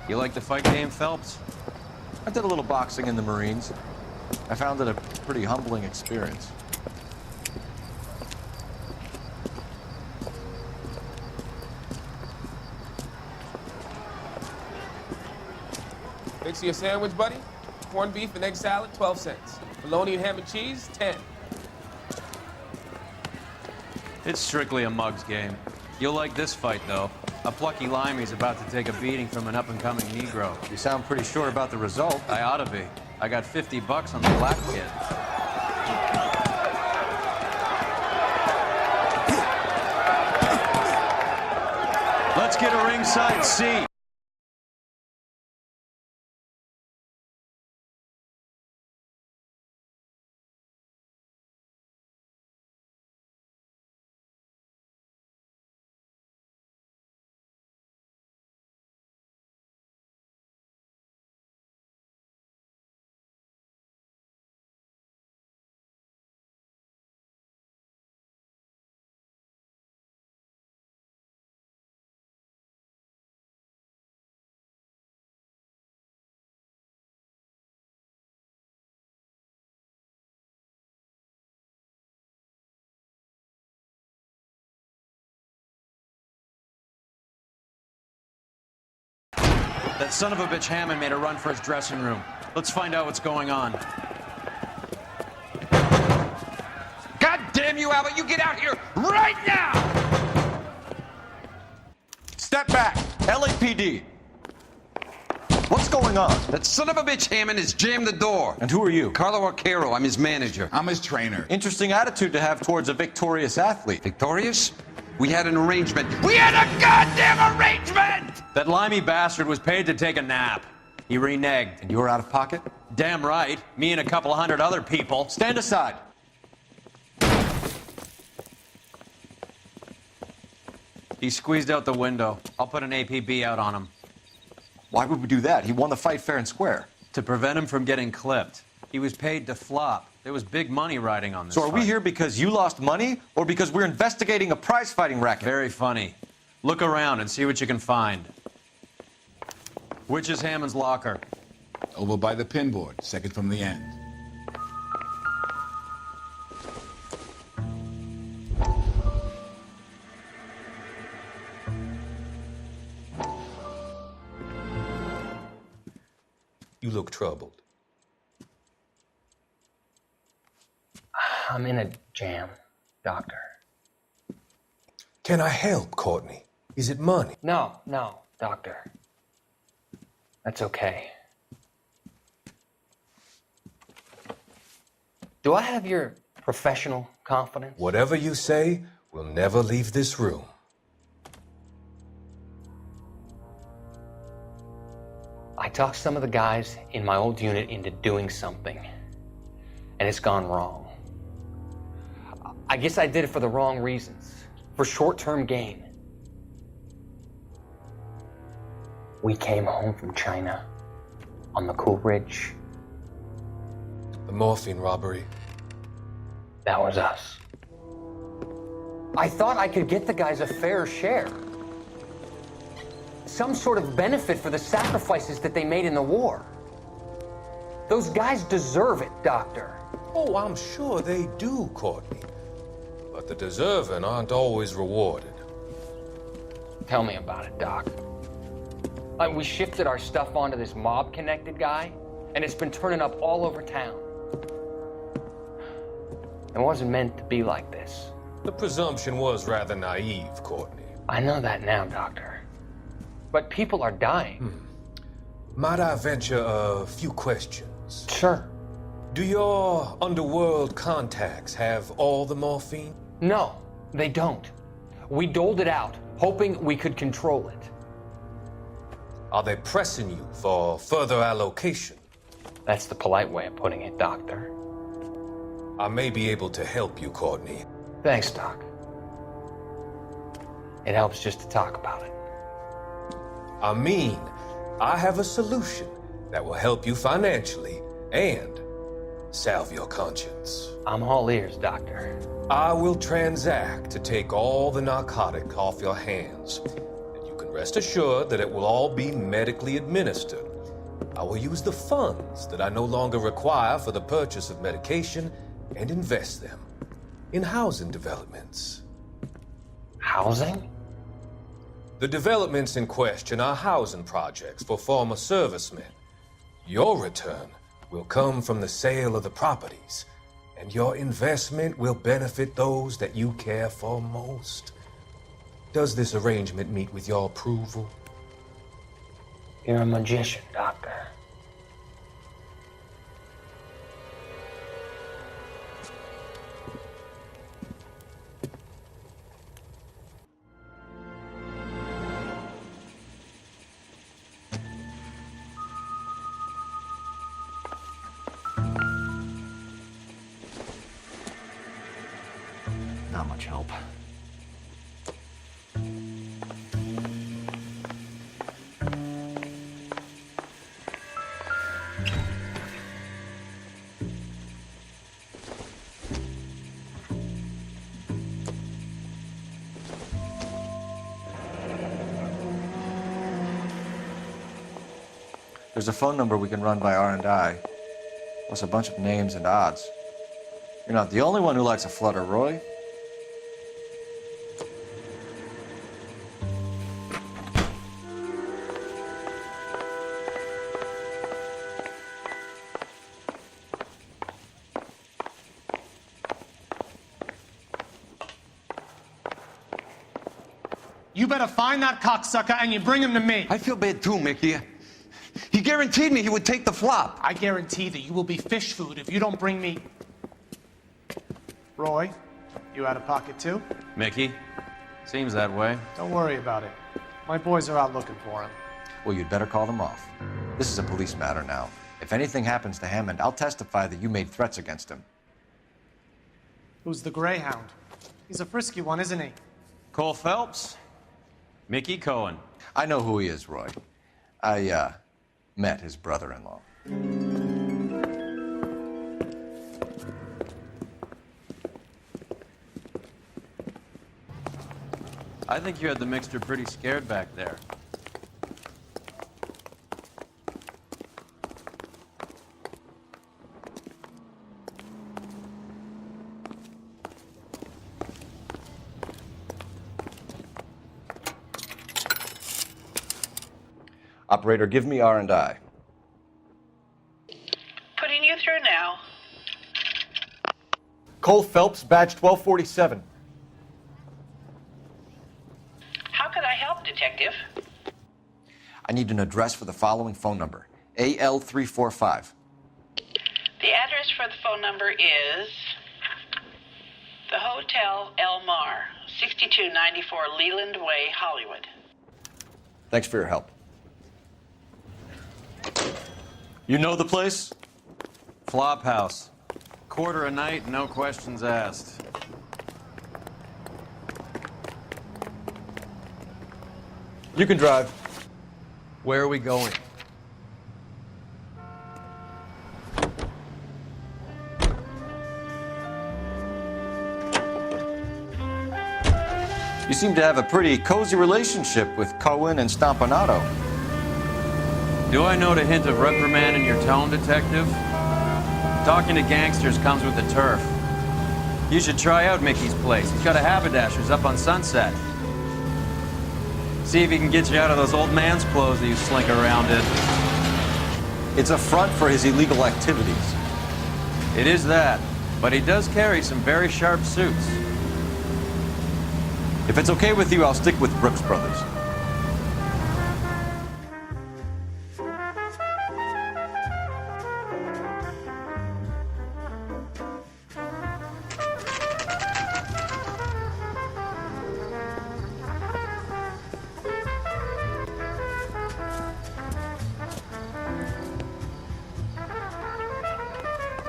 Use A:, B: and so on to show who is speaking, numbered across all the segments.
A: You like the fight game, Phelps?
B: I did a little boxing in the Marines. I found it a pretty humbling experience.
C: Fix you a sandwich, buddy? Corned beef and egg salad, 12 cents. Bologna and ham and cheese, 10.
A: It's strictly a mug's game. You'll like this fight, though. A plucky limey's about to take a beating from an up-and-coming Negro.
B: You sound pretty sure about the result.
A: I ought to be. I got $50 on the black kid. Let's get a ringside seat. That son of a bitch Hammond made a run for his dressing room. Let's find out what's going on.
D: God damn you, Albert! You get out here right now!
B: Step back! LAPD! What's going on?
D: That son of a bitch Hammond has jammed the door.
B: And who are you?
D: Carlo Arcaro, I'm his manager.
E: I'm his trainer.
B: Interesting attitude to have towards a victorious athlete.
D: Victorious? We had an arrangement. We had a goddamn arrangement!
A: That limey bastard was paid to take a nap. He reneged.
B: And you were out of pocket?
A: Damn right. Me and a couple hundred other people.
B: Stand aside.
A: He squeezed out the window. I'll put an APB out on him.
B: Why would we do that? He won the fight fair and square.
A: To prevent him from getting clipped. He was paid to flop. There was big money riding on this
B: So are we
A: fight.
B: here because you lost money or because we're investigating a prize-fighting racket?
A: Very funny. Look around and see what you can find. Which is Hammond's locker?
E: Over by the pinboard, second from the end.
F: You look troubled.
G: I'm in a jam, Doctor.
F: Can I help, Courtney? Is it money?
G: No, Doctor. That's okay. Do I have your professional confidence?
F: Whatever you say, we'll never leave this room.
G: I talked some of the guys in my old unit into doing something, and it's gone wrong. I guess I did it for the wrong reasons, for short-term gain. We came home from China on the Cool Ridge.
F: The morphine robbery.
G: That was us. I thought I could get the guys a fair share. Some sort of benefit for the sacrifices that they made in the war. Those guys deserve it, Doctor.
F: Oh, I'm sure they do, Courtney. But the deserving aren't always rewarded.
G: Tell me about it, Doc. We shifted our stuff onto this mob-connected guy, and it's been turning up all over town. It wasn't meant to be like this.
F: The presumption was rather naive, Courtney.
G: I know that now, Doctor. But people are dying.
F: Might I venture a few questions?
G: Sure.
F: Do your underworld contacts have all the morphine?
G: No, they don't. We doled it out, hoping we could control it.
F: Are they pressing you for further allocation?
G: That's the polite way of putting it, Doctor.
F: I may be able to help you, Courtney.
G: Thanks, Doc. It helps just to talk about it.
F: I mean, I have a solution that will help you financially and salve your conscience.
G: I'm all ears, Doctor.
F: I will transact to take all the narcotic off your hands, and you can Rest assured that it will all be medically administered. I will use the funds that I no longer require for the purchase of medication and invest them in housing developments.
G: Housing?
F: The developments in question are housing projects for former servicemen. Your return will come from the sale of the properties, and your investment will benefit those that you care for most. Does this arrangement meet with your approval?
G: You're a magician, Doctor. Not much help.
B: There's a phone number we can run by R&I, plus a bunch of names and odds. You're not the only one who likes a flutter, Roy.
H: You better find that cocksucker and you bring him to me.
D: I feel bad too, Mickey. He guaranteed me he would take the flop.
H: I guarantee that you will be fish food if you don't bring me... Roy, you out of pocket too?
A: Mickey? Seems that way.
H: Don't worry about it. My boys are out looking for him.
B: Well, you'd better call them off. This is a police matter now. If anything happens to Hammond, I'll testify that you made threats against him.
H: Who's the Greyhound? He's a frisky one, isn't he?
A: Cole Phelps? Mickey Cohen.
B: I know who he is, Roy. I, met his brother-in-law.
A: I think you had the mixture pretty scared back there.
B: Operator, give me R&I.
I: Putting you through now.
H: Cole Phelps, badge 1247.
I: How could I help, Detective?
B: I need an address for the following phone number. AL345.
I: The address for the phone number is the Hotel El Mar, 6294 Leland Way, Hollywood.
B: Thanks for your help. You know the place?
A: Flop house. Quarter a night, no questions asked.
B: You can drive.
A: Where are we going?
B: You seem to have a pretty cozy relationship with Cohen and Stompanato.
A: Do I note a hint of reprimand in your tone, Detective? Talking to gangsters comes with the turf. You should try out Mickey's place. He's got a haberdasher's up on Sunset. See if he can get you out of those old man's clothes that you slink around in.
B: It's a front for his illegal activities.
A: It is that, but he does carry some very sharp suits.
B: If it's okay with you, I'll stick with Brooks Brothers.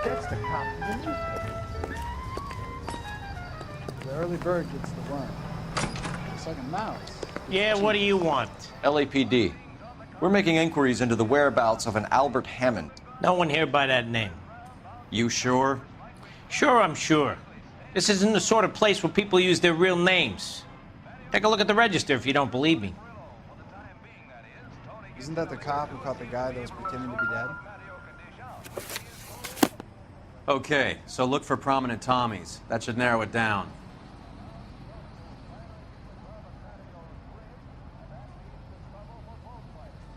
J: That's the cop in the newspaper. The early bird gets the worm. It's like a mouse.
H: Yeah, what do you want?
B: LAPD. We're making inquiries into the whereabouts of an Albert Hammond.
K: No one here by that name.
A: You sure?
K: Sure, I'm sure. This isn't the sort of place where people use their real names. Take a look at the register if you don't believe me.
J: Isn't that the cop who caught the guy that was pretending to be dead?
A: Okay, so look for prominent Tommies. That should narrow it down.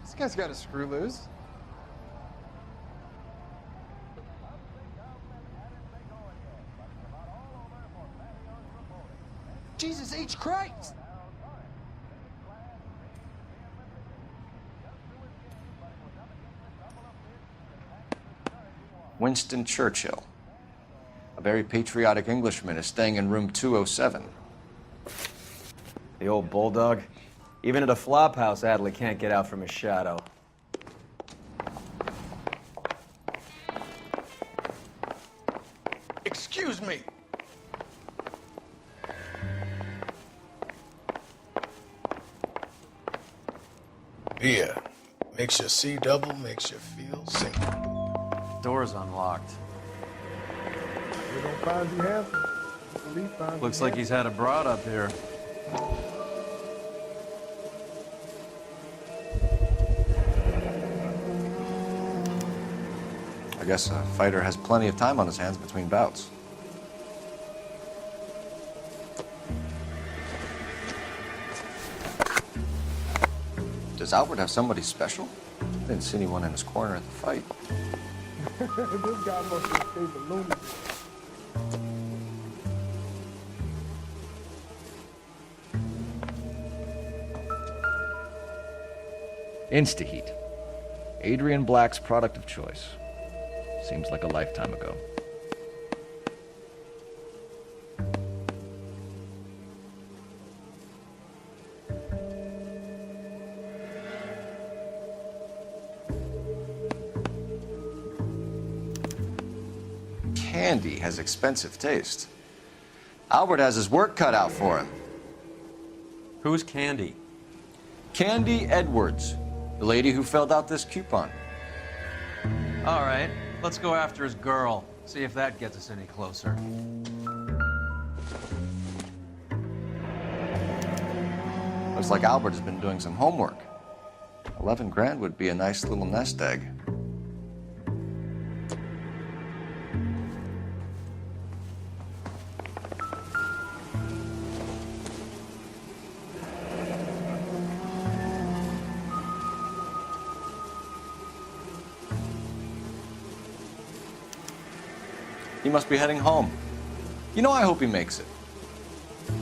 J: This guy's got a screw loose. Jesus H. Christ!
B: Winston Churchill. A very patriotic Englishman is staying in room 207.
L: The old bulldog. Even at a flop house, Adley can't get out from his shadow.
D: Excuse me.
M: Beer. Makes you see double, makes you feel single.
A: Door's unlocked.
J: We don't find you handsome.
A: Looks like he's had a broad up here.
B: I guess a fighter has plenty of time on his hands between bouts. Does Albert have somebody special? I didn't see anyone in his corner at the fight.
J: This guy must have escaped a lunatic.
B: Instaheat. Adrian Black's product of choice. Seems like a lifetime ago. Candy has expensive taste. Albert has his work cut out for him.
A: Who's Candy?
B: Candy Edwards, the lady who filled out this coupon.
A: All right, let's go after his girl. See if that gets us any closer.
B: Looks like Albert has been doing some homework. 11 grand would be a nice little nest egg. He must be heading home. You know, I hope he makes it.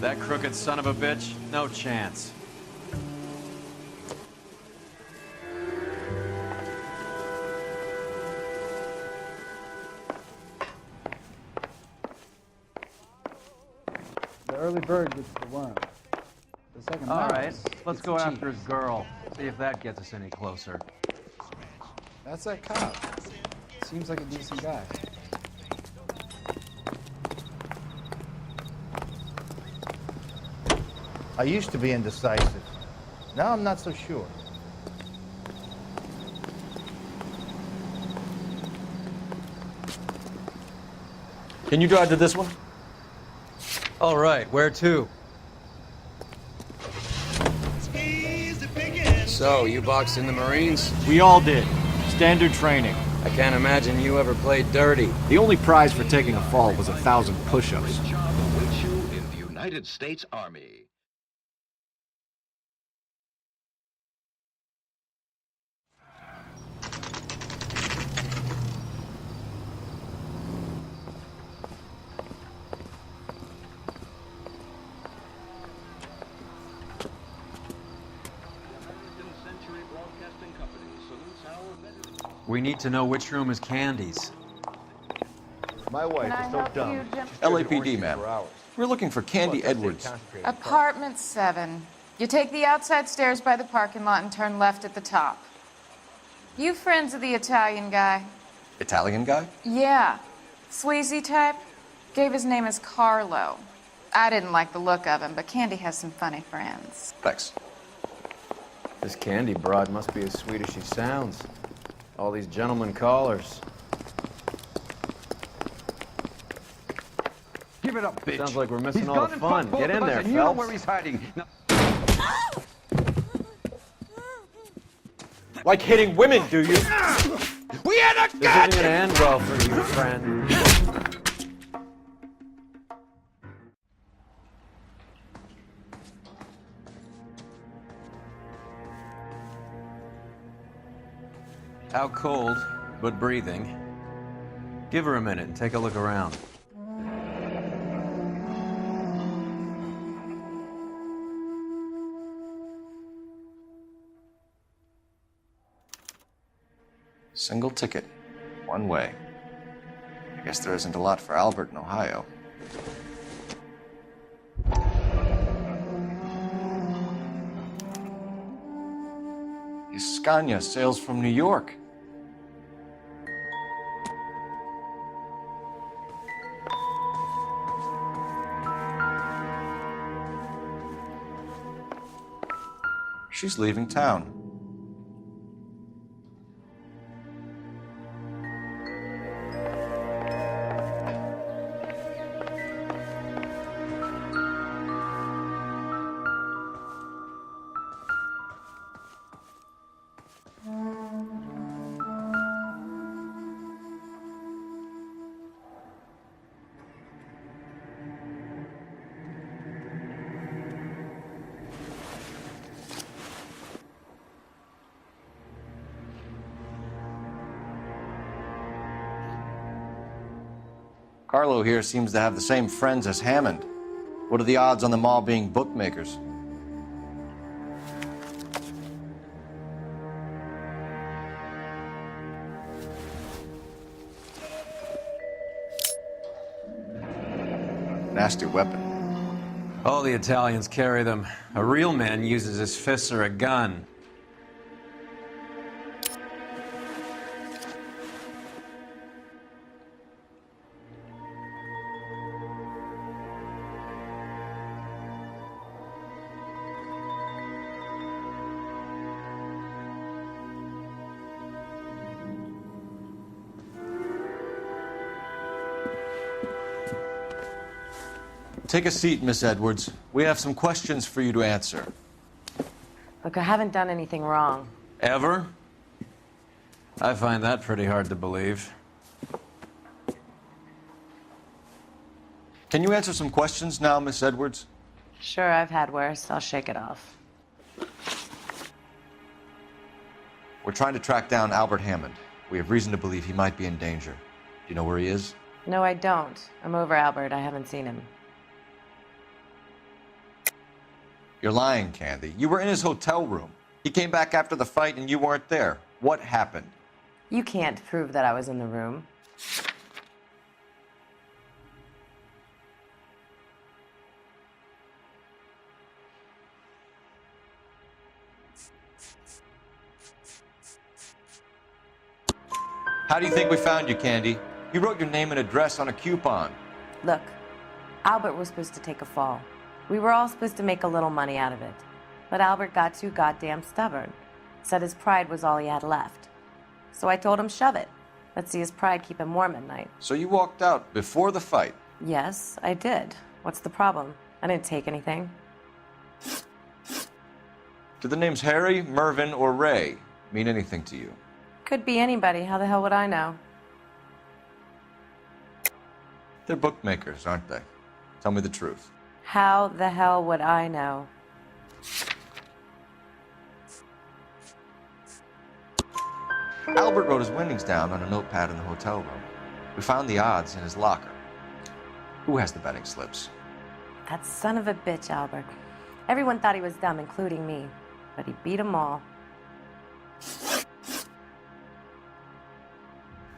A: That crooked son of a bitch? No chance.
J: The early bird gets the worm. The second
A: All
J: mouse
A: right, let's
J: gets
A: go
J: the
A: after
J: cheese.
A: his girl. See if that gets us any closer.
J: That's that cop. Seems like a decent guy.
N: I used to be indecisive. Now I'm not so sure.
B: Can you drive to this one?
A: All right, where to?
L: So, you boxed in the Marines?
B: We all did. Standard training.
L: I can't imagine you ever played dirty.
B: The only prize for taking a fall was 1,000 push-ups.
O: Awaits you in the United States Army.
A: We need to know which room is Candy's.
N: My wife is so dumb.
B: LAPD, ma'am. We're looking for Candy Edwards.
P: Apartment 7. You take the outside stairs by the parking lot and turn left at the top. You friends of the Italian guy?
B: Italian guy?
P: Yeah. Sleazy type? Gave his name as Carlo. I didn't like the look of him, but Candy has some funny friends.
B: Thanks.
L: This Candy broad must be as sweet as she sounds. All these gentlemen callers.
D: Give it up, bitch.
L: Sounds like we're missing
D: He's
L: all
D: gone
L: the
D: and
L: fun.
D: fucked both
L: Get in
D: of us,
L: there,
D: and you know
L: Phelps.
D: where he's hiding. Now
L: like hitting women, do you?
D: We had a
A: This isn't gonna end well for you, friend. Out cold, but breathing. Give her a minute and take a look around.
B: Single ticket, one way. I guess there isn't a lot for Albert in Ohio. Scania sails from New York. She's leaving town. Carlo here seems to have the same friends as Hammond. What are the odds on them all being bookmakers? Nasty weapon.
A: All the Italians carry them. A real man uses his fists or a gun.
B: Take a seat, Miss Edwards. We have some questions for you to answer.
Q: Look, I haven't done anything wrong.
A: Ever? I find that pretty hard to believe.
B: Can you answer some questions now, Miss Edwards?
Q: Sure, I've had worse. I'll shake it off.
B: We're trying to track down Albert Hammond. We have reason to believe he might be in danger. Do you know where he is?
Q: No, I don't. I'm over Albert. I haven't seen him.
B: You're lying, Candy. You were in his hotel room. He came back after the fight and you weren't there. What happened?
Q: You can't prove that I was in the room.
B: How do you think we found you, Candy? You wrote your name and address on a coupon.
Q: Look, Albert was supposed to take a fall. We were all supposed to make a little money out of it. But Albert got too goddamn stubborn. Said his pride was all he had left. So I told him, shove it. Let's see his pride keep him warm at night.
B: So you walked out before the fight?
Q: Yes, I did. What's the problem? I didn't take anything.
B: Do the names Harry, Mervyn, or Ray mean anything to you?
Q: Could be anybody. How the hell would I know?
B: They're bookmakers, aren't they? Tell me the truth.
Q: How the hell would I know?
B: Albert wrote his winnings down on a notepad in the hotel room. We found the odds in his locker. Who has the betting slips?
Q: That son of a bitch, Albert. Everyone thought he was dumb, including me. But he beat them all.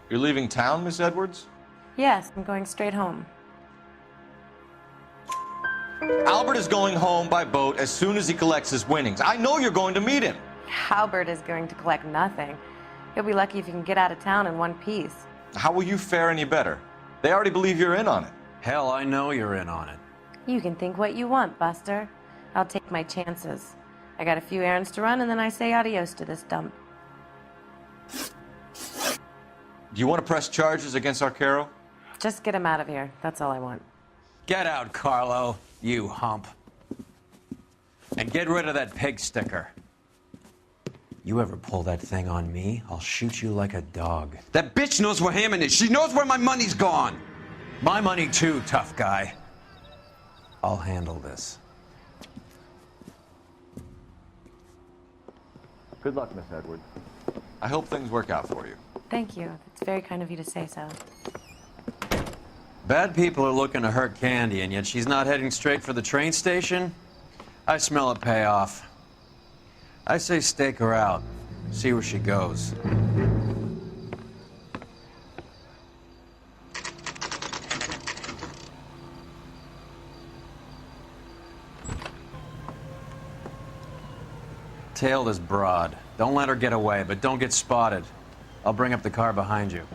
B: You're leaving town, Miss Edwards?
Q: Yes, I'm going straight home.
B: Albert is going home by boat as soon as he collects his winnings. I know you're going to meet him.
Q: Albert is going to collect nothing. He'll be lucky if he can get out of town in one piece.
B: How will you fare any better? They already believe you're in on it.
A: Hell, I know you're in on it.
Q: You can think what you want, Buster. I'll take my chances. I got a few errands to run, and then I say adios to this dump.
B: Do you want to press charges against Arcaro?
Q: Just get him out of here. That's all I want.
A: Get out, Carlo, you hump. And get rid of that pig sticker. You ever pull that thing on me, I'll shoot you like a dog.
D: That bitch knows where Hammond is. She knows where my money's gone.
A: My money too, tough guy. I'll handle this.
B: Good luck, Miss Edwards. I hope things work out for you.
Q: Thank you. It's very kind of you to say so.
A: Bad people are looking to hurt Candy, and yet she's not heading straight for the train station? I smell a payoff. I say stake her out. See where she goes. Tail this broad. Don't let her get away, but don't get spotted. I'll bring up the car behind you.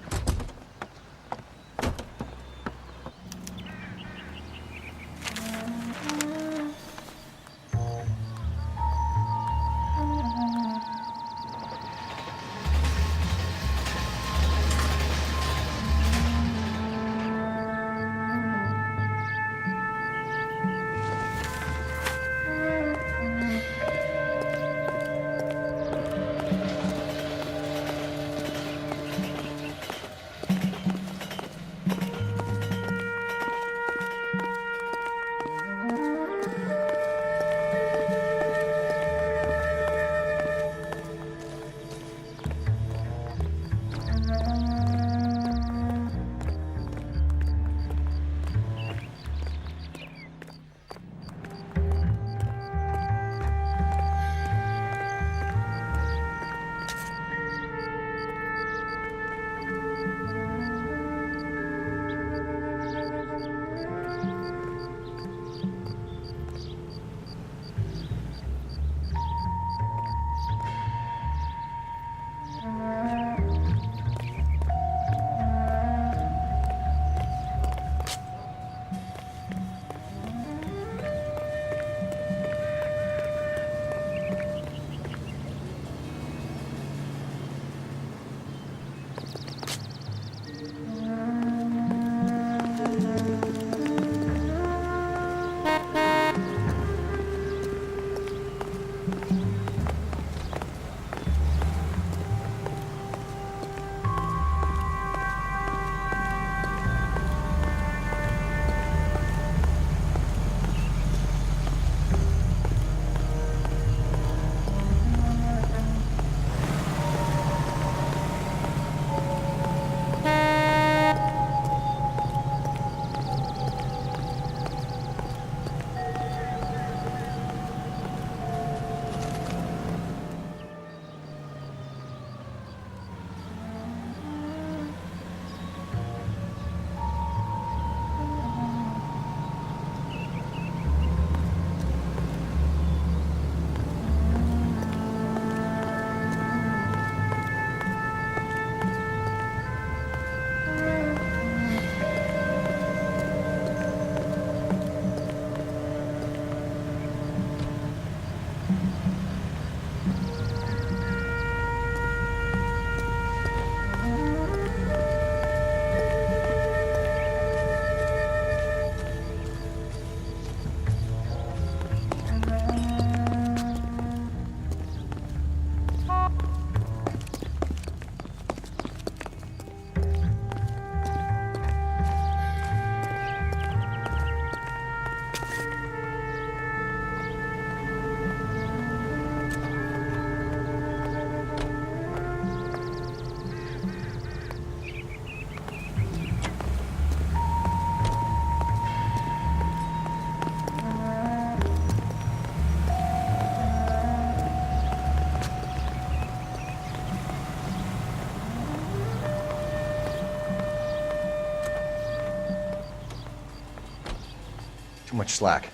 B: Too much slack.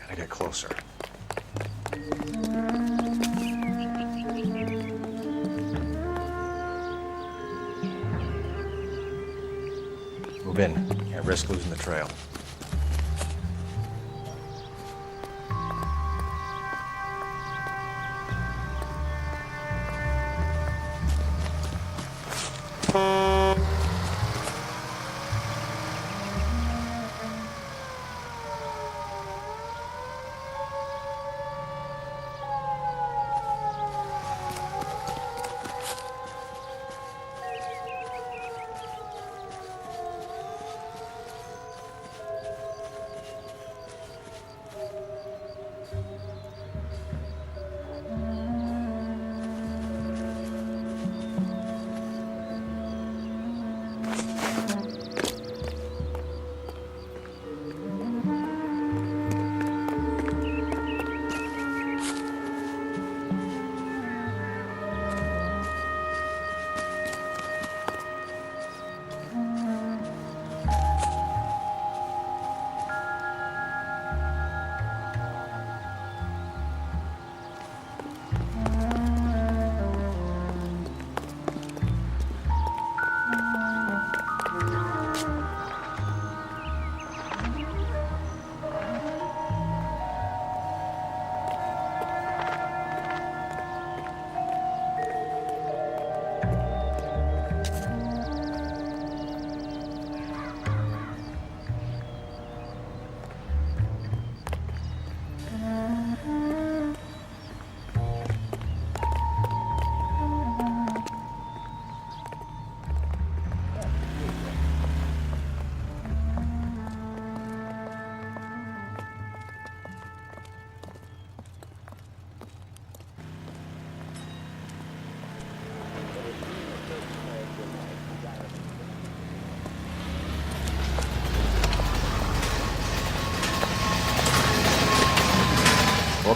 B: Gotta get closer. Move in. Can't risk losing the trail.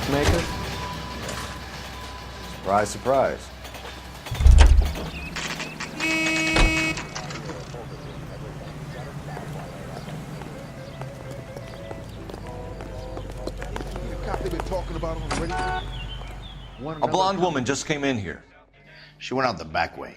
L: bookmakers? Surprise, surprise.
B: A blonde woman just came in here.
R: She went out the back way.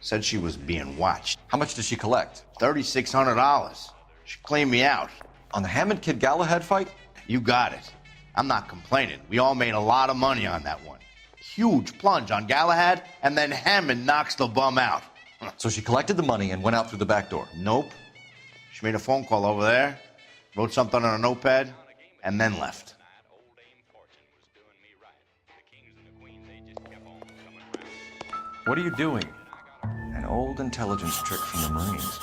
R: Said she was being watched.
B: How much did she collect?
R: $3,600. She cleaned me out.
B: On the Hammond Kid Galahad fight?
R: You got it. I'm not complaining. We all made a lot of money on that one. Huge plunge on Galahad, and then Hammond knocks the bum out.
B: So she collected the money and went out through the back door?
R: Nope. She made a phone call over there, wrote something on a notepad, and then left.
B: What are you doing? An old intelligence trick from the Marines.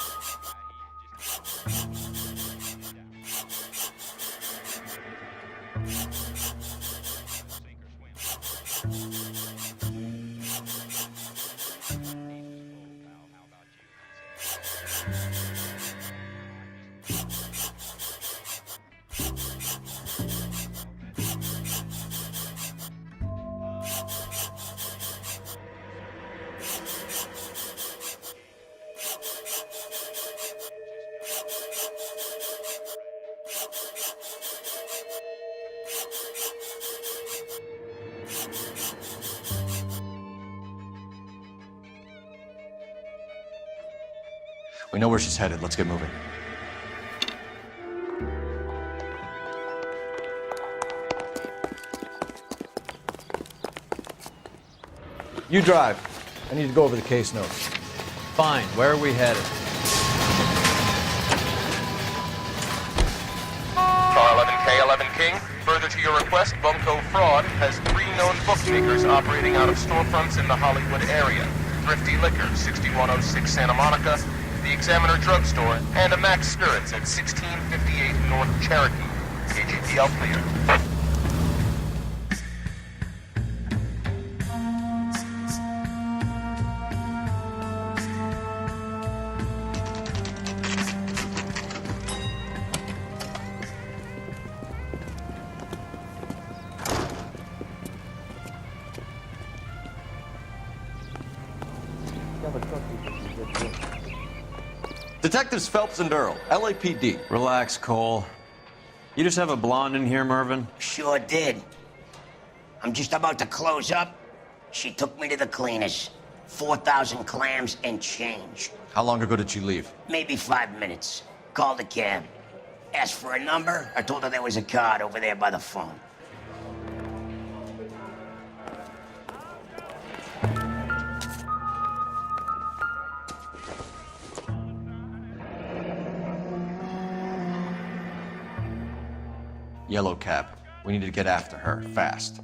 B: We know where she's headed. Let's get moving.
L: You drive. I need to go over the case notes.
A: Fine. Where are we headed?
S: Car 11K, 11 King. Further to your request, Bunko Fraud has 3 known bookmakers operating out of storefronts in the Hollywood area. Thrifty Liquor, 6106 Santa Monica, the Examiner Drugstore, and a Max Spirits at 1658 North Cherokee. KGPL clear.
B: Detectives Phelps and Earl, LAPD.
A: Relax, Cole. You just have a blonde in here, Mervyn?
T: Sure did. I'm just about to close up. She took me to the cleaners. 4,000 clams and change.
B: How long ago did she leave?
T: Maybe 5 minutes. Called a cab. Asked for a number. I told her there was a card over there by the phone.
B: Yellow cab. We need to get after her, fast.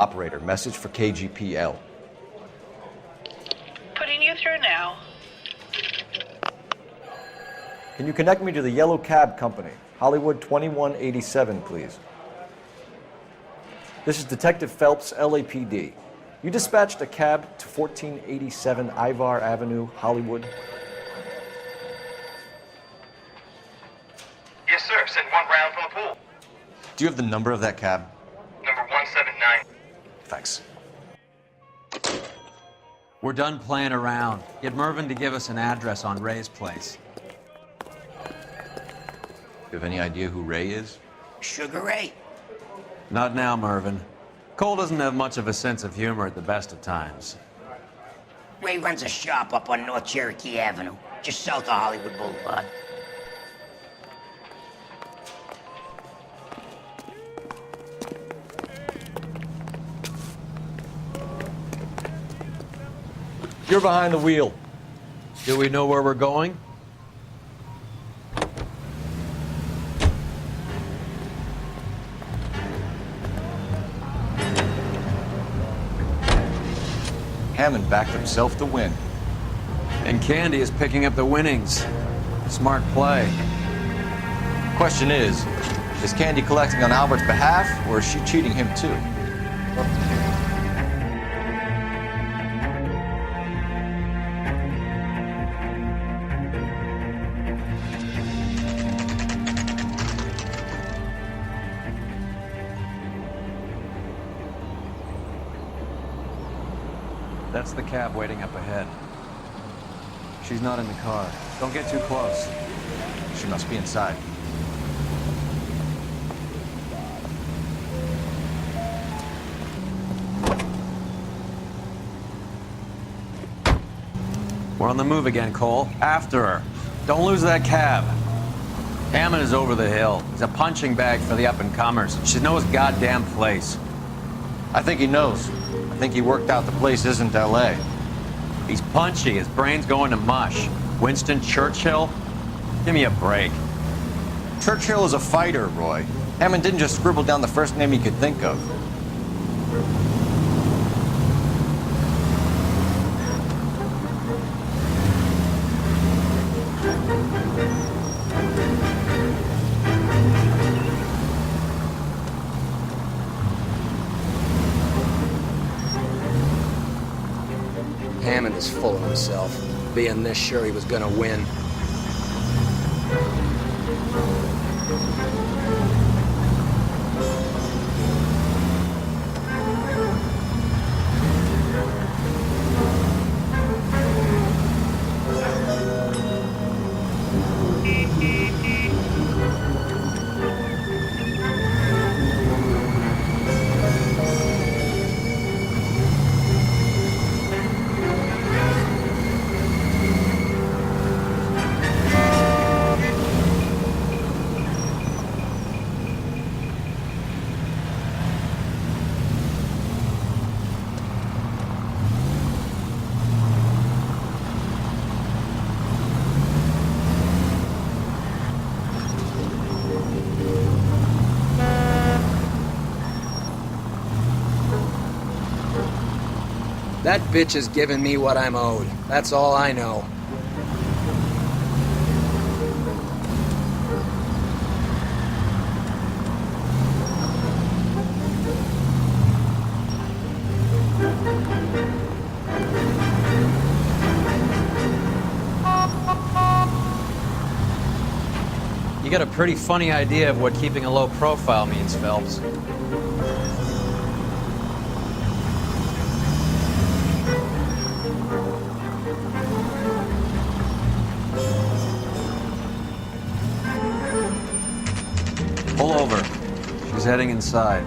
B: Operator, message for KGPL.
I: Putting you through now.
L: Can you connect me to the Yellow Cab Company, Hollywood 2187, please? This is Detective Phelps, LAPD. You dispatched a cab to 1487 Ivar Avenue, Hollywood.
S: Yes, sir. Send 1 round from the pool.
B: Do you have the number of that cab?
S: Number 179.
B: Thanks.
A: We're done playing around. Get Mervyn to give us an address on Ray's place.
B: You have any idea who Ray is?
T: Sugar Ray?
A: Not now, Mervyn. Cole doesn't have much of a sense of humor at the best of times.
T: Ray runs a shop up on North Cherokee Avenue, just south of Hollywood Boulevard.
L: You're behind the wheel.
A: Do we know where we're going?
B: Hammond backed himself to win.
A: And Candy is picking up the winnings. Smart play.
B: Question is Candy collecting on Albert's behalf, or is she cheating him too?
A: That's the cab waiting up ahead. She's not in the car. Don't get too close.
B: She must be inside.
A: We're on the move again, Cole. After her. Don't lose that cab. Hammond is over the hill. He's a punching bag for the up-and-comers. She knows his goddamn place.
B: I think he knows. I think he worked out the place isn't L.A.
A: He's punchy. His brain's going to mush. Winston Churchill? Give me a break.
B: Churchill is a fighter, Roy. Hammond didn't just scribble down the first name he could think of.
L: Hammond is full of himself, being this sure he was gonna win. That bitch is giving me what I'm owed. That's all I know.
A: You got a pretty funny idea of what keeping a low profile means, Phelps. Pull over. She's heading inside.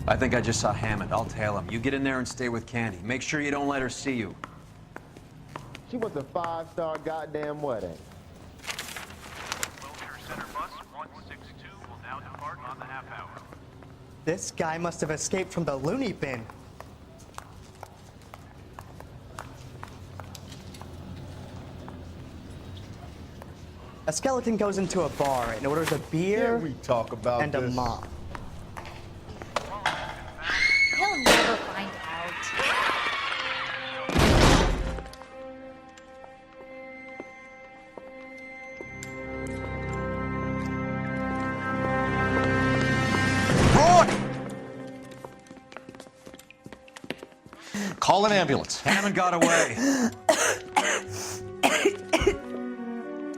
A: I think I just saw Hammond. I'll tail him. You get in there and stay with Candy. Make sure you don't let her see you.
U: She was a 5-star goddamn wedding.
V: This guy must have escaped from the loony bin. A skeleton goes into a bar and orders a beer
U: we talk about
V: and a
U: this?
V: mop.
W: He'll never find out.
B: Call an ambulance.
A: Hammond got away.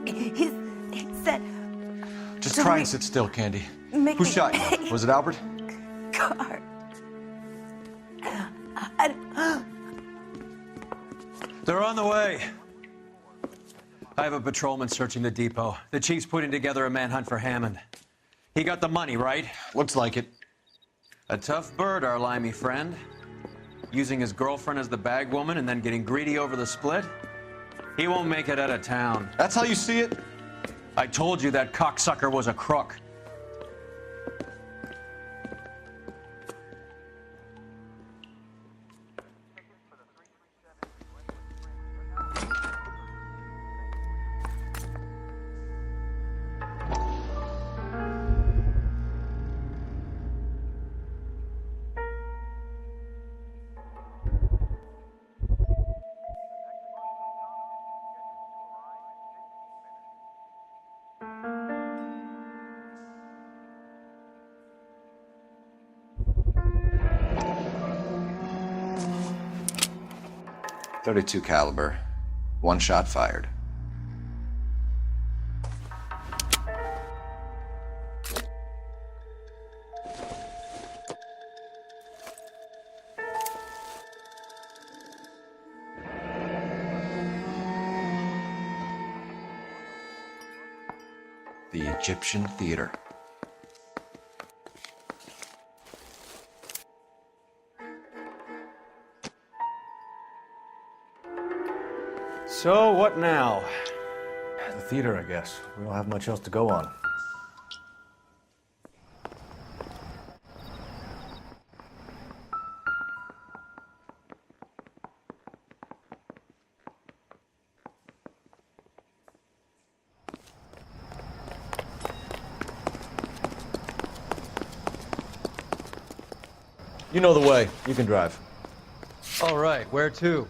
Q: He said...
B: Just try and sit still, Candy.
Q: Make
B: Who
Q: me
B: shot you? Was it Albert?
Q: car.
A: They're on the way. I have a patrolman searching the depot. The chief's putting together a manhunt for Hammond. He got the money, right?
B: Looks like it.
A: A tough bird, our limey friend. Using his girlfriend as the bag woman and then getting greedy over the split? He won't make it out of town.
B: That's how you see it?
A: I told you that cocksucker was a crook.
B: .32 caliber. One shot fired. The Egyptian Theater.
L: So, what now?
N: The theater, I guess. We don't have much else to go on. You know the way. You can drive.
C: All right, where to?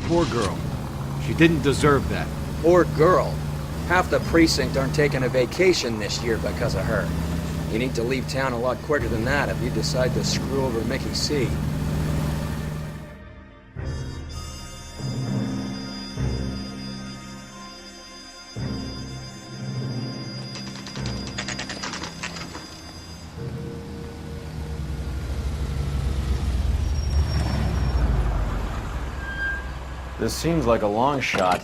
E: Poor girl. She didn't deserve that.
F: Poor girl. Half the precinct aren't taking a vacation this year because of her. You need to leave town a lot quicker than that if you decide to screw over Mickey C.
L: This seems like a long shot.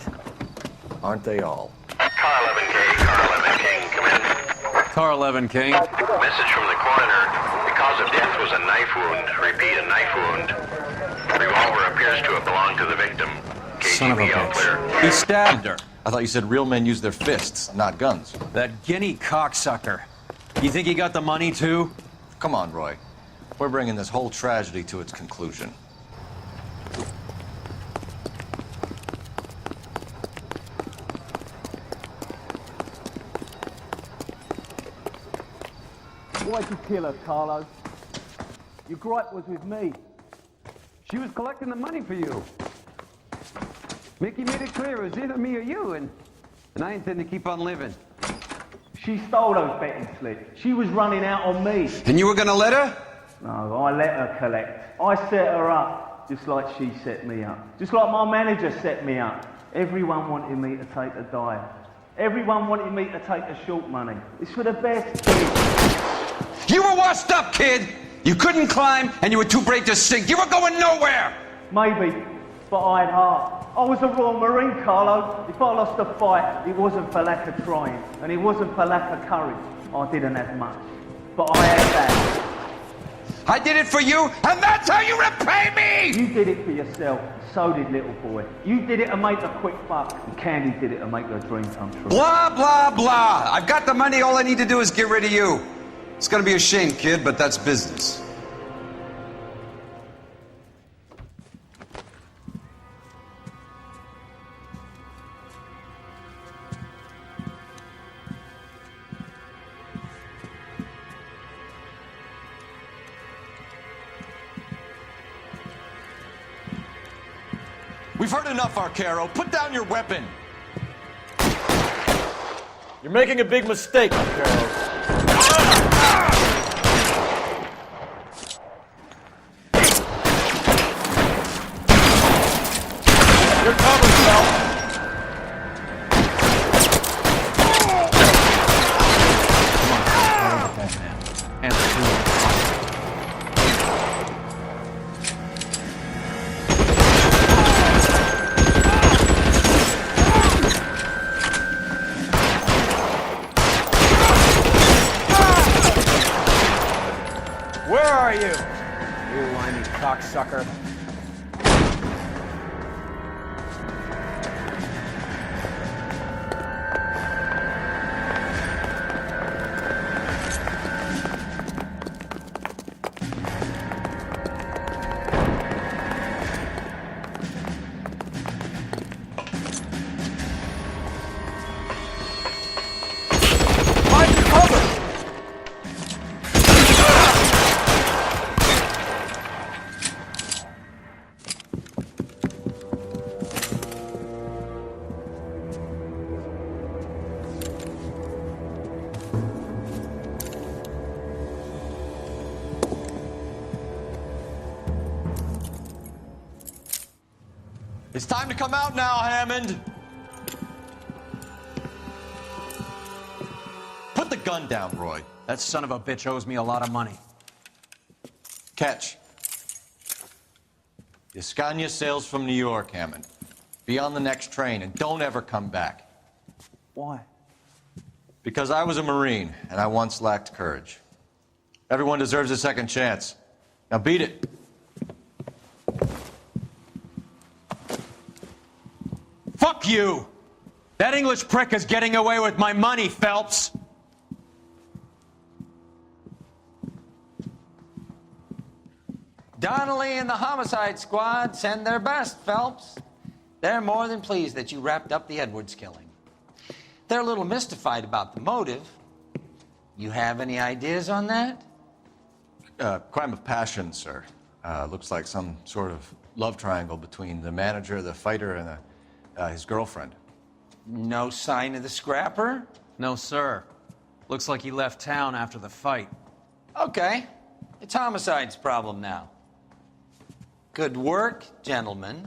N: Aren't they all?
S: Car 11K, Car 11 King, come in.
A: Car 11 King.
S: Message from the coroner. The cause of death was a knife wound. Repeat, a knife wound. The revolver appears to have belonged to the victim.
B: Son of a
S: KGB all clear.
B: bitch. He stabbed her. I thought you said real men use their fists, not guns.
A: That guinea cocksucker. You think he got the money too?
B: Come on, Roy. We're bringing this whole tragedy to its conclusion.
U: Why'd you kill her, Carlo? Your gripe was with me.
X: She was collecting the money for you. Mickey made it clear it was either me or you, and I intend to keep on living.
U: She stole those betting slips. She was running out on me.
D: And you were gonna let her?
U: No, I let her collect. I set her up, just like she set me up. Just like my manager set me up. Everyone wanted me to take a dive. Everyone wanted me to take the short money. It's for the best, kid.
D: You were washed up, kid! You couldn't climb, and you were too brave to sink. You were going nowhere!
U: Maybe, but I had heart. I was a Royal Marine, Carlo. If I lost a fight, it wasn't for lack of trying, and it wasn't for lack of courage. I didn't have much, but I had that.
D: I did it for you, and that's how you repay me!
U: You did it for yourself, so did little boy. You did it to make a quick buck, and Candy did it to make her dream come true.
D: Blah, blah, blah. I've got the money, all I need to do is get rid of you. It's gonna be a shame, kid, but that's business.
B: We've heard enough, Arcaro. Put down your weapon.
N: You're making a big mistake, Arcaro. You're covered, Sal.
F: Where are you? You whiny cocksucker.
B: It's time to come out now, Hammond. Put the gun down, Roy.
A: That son of a bitch owes me a lot of money.
B: Catch. The Scania sails from New York, Hammond. Be on the next train and don't ever come back.
U: Why?
B: Because I was a Marine and I once lacked courage. Everyone deserves a second chance. Now beat it.
A: Fuck you! That English prick is getting away with my money, Phelps!
G: Donnelly and the homicide squad send their best, Phelps. They're more than pleased that you wrapped up the Edwards killing. They're a little mystified about the motive. You have any ideas on that?
B: Crime of passion, sir. Looks like some sort of love triangle between the manager, the fighter, and his girlfriend.
G: No sign of the scrapper?
A: No, sir. Looks like he left town after the fight.
G: Okay. It's homicide's problem now. Good work, gentlemen.